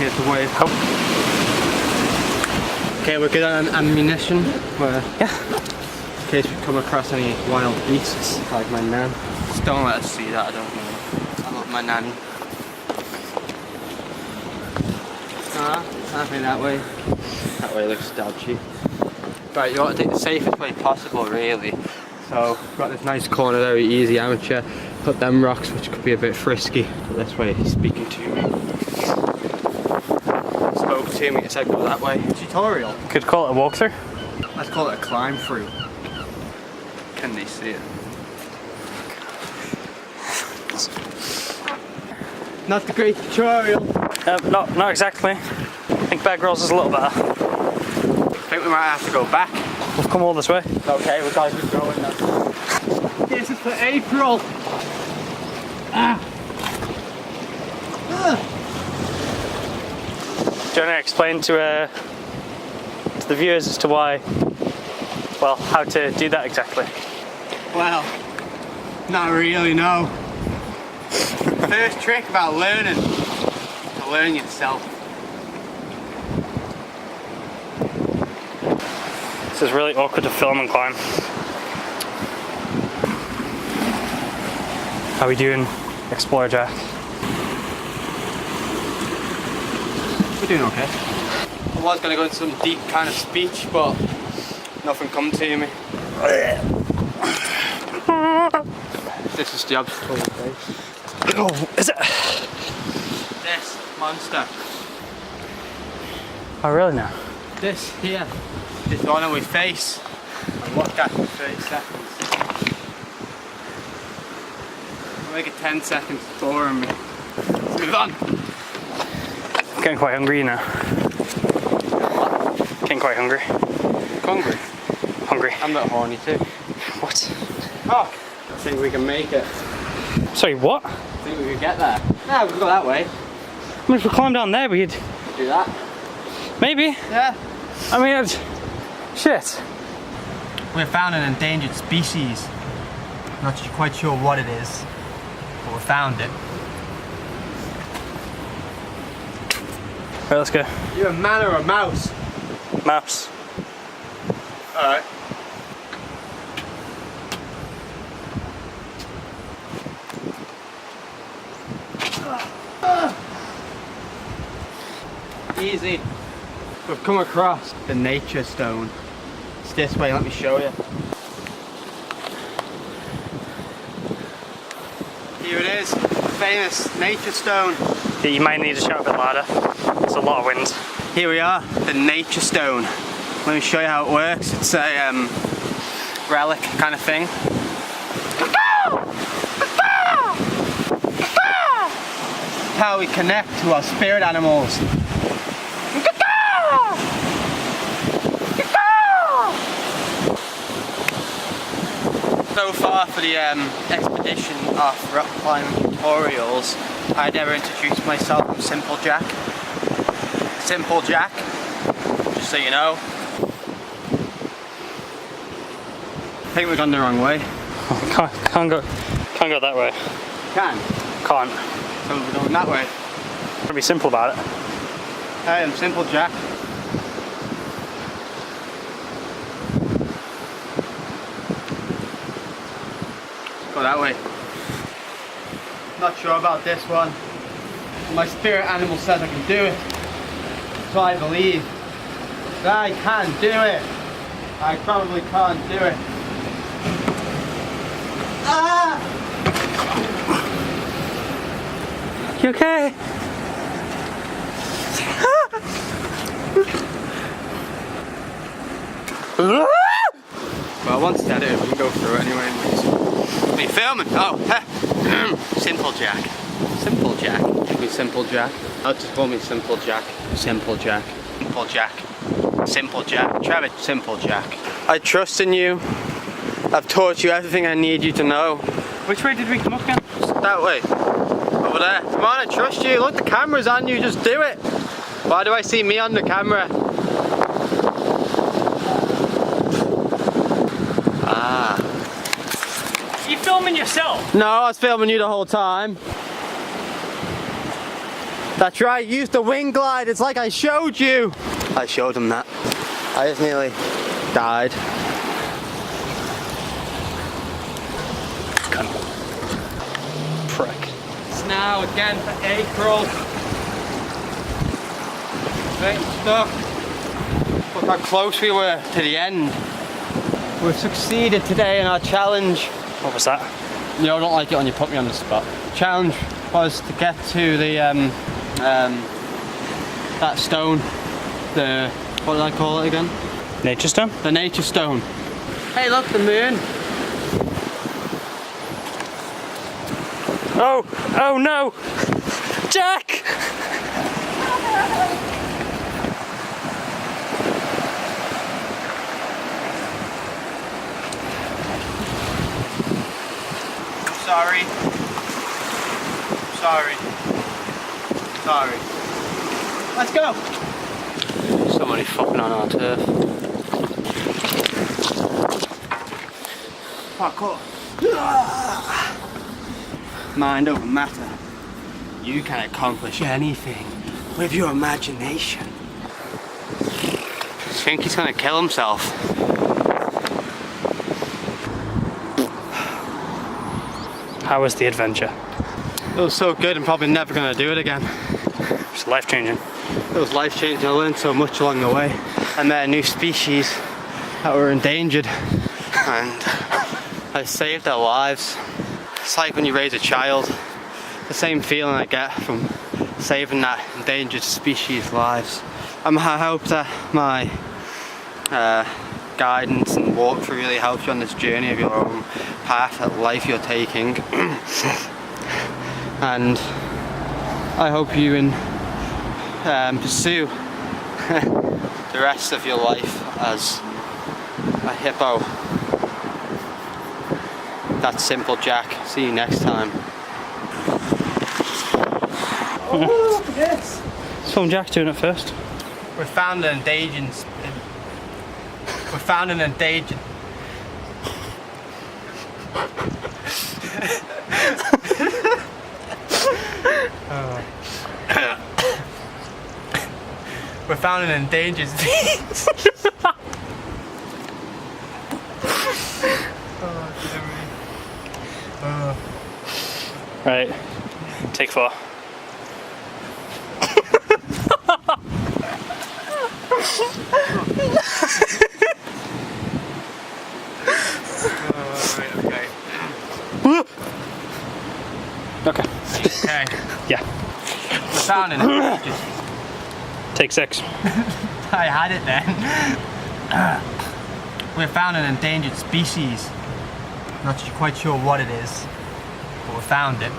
Here's the way. Okay, we're good on ammunition. In case we come across any wild beasts like my nan. Just don't let us see that, I don't know. I love my nanny. Happy that way. That way looks dodgy. Right, you want to take the safest way possible, really. So, we've got this nice corner, very easy amateur. Put them rocks, which could be a bit frisky. But this way, he's speaking to me. Spoke to me, it said go that way. Tutorial. Could call it a walkthrough. Let's call it a climb through. Can they see it? Not the great tutorial. Not exactly. I think bag rolls is a little better. I think we might have to go back. We've come all this way. Okay, we've got to keep going now. This is for April. Do you want to explain to the viewers as to why, well, how to do that exactly? Well, not really, no. First trick about learning, to learn yourself. This is really awkward to film and climb. How we doing, Explorer Jack? We're doing okay. I was going to go into some deep kind of speech, but nothing come to me. This is the obstacle face. Oh, is it? This monster. Oh, really now? This here is the one we face. And watch that for 30 seconds. I'll make it 10 seconds boring me. Let's move on. I'm getting quite hungry now. Getting quite hungry. Hungry? Hungry. I'm not horny too. What? Oh, I think we can make it. Sorry, what? I think we could get there. No, we can go that way. I mean, if we climb down there, we'd Do that. maybe. Yeah. I mean, shit. We found an endangered species. Not quite sure what it is, but we found it. Right, let's go. You a man or a mouse? Mouse. Alright. Easy. We've come across the nature stone. It's this way, let me show you. Here it is, the famous nature stone. Yeah, you might need to shout a bit louder. There's a lot of wind. Here we are, the nature stone. Let me show you how it works. It's a relic kind of thing. How we connect to our spirit animals. So far for the expedition of rock climbing tutorials, I'd never introduced myself. I'm Simple Jack. Simple Jack, just so you know. I think we've gone the wrong way. Can't go that way. Can? Can't. So we're going that way. Gotta be simple about it. Hey, I'm Simple Jack. Go that way. Not sure about this one. My spirit animal says I can do it. So I believe that I can do it. I probably can't do it. Ah! You okay? Well, once it's edited, we can go through it anyway. What are you filming? Oh, Simple Jack. Simple Jack. Call me Simple Jack. I'll just call me Simple Jack. Simple Jack. Simple Jack. Simple Jack. Trevor, Simple Jack. I trust in you. I've taught you everything I need you to know. Which way did we come up again? That way. Over there. Come on, I trust you. Look, the camera's on you. Just do it. Why do I see me on the camera? Ah. You filming yourself? No, I was filming you the whole time. That's right, use the wing gliders like I showed you. I showed him that. I just nearly died. Prick. It's now again for April. Getting stuck. Look how close we were to the end. We've succeeded today in our challenge. What was that? You know, I don't like it when you put me on the spot. Challenge was to get to the that stone. The, what did I call it again? Nature stone? The nature stone. Hey, look, the moon. Oh, oh no! Jack! Sorry. Sorry. Sorry. Let's go. Somebody fucking on our turf. Fuck off. Mind over matter. You can accomplish anything with your imagination. I think he's gonna kill himself. How was the adventure? It was so good, I'm probably never gonna do it again. It's life-changing. It was life-changing, I learned so much along the way. I met a new species that were endangered and I saved their lives. It's like when you raise a child, the same feeling I get from saving that endangered species' lives. I hope that my guidance and walkthrough really helps you on this journey of your own path of life you're taking. And I hope you pursue the rest of your life as a hippo. That's Simple Jack. See you next time. Oh, look at this. So Jack's doing it first. We found an endangered. We found an endangered. We found an endangered species. Right. Take 4. Okay. Okay. Okay. Yeah. We found an endangered. Take 6. I had it then. We found an endangered species. Not quite sure what it is, but we found it.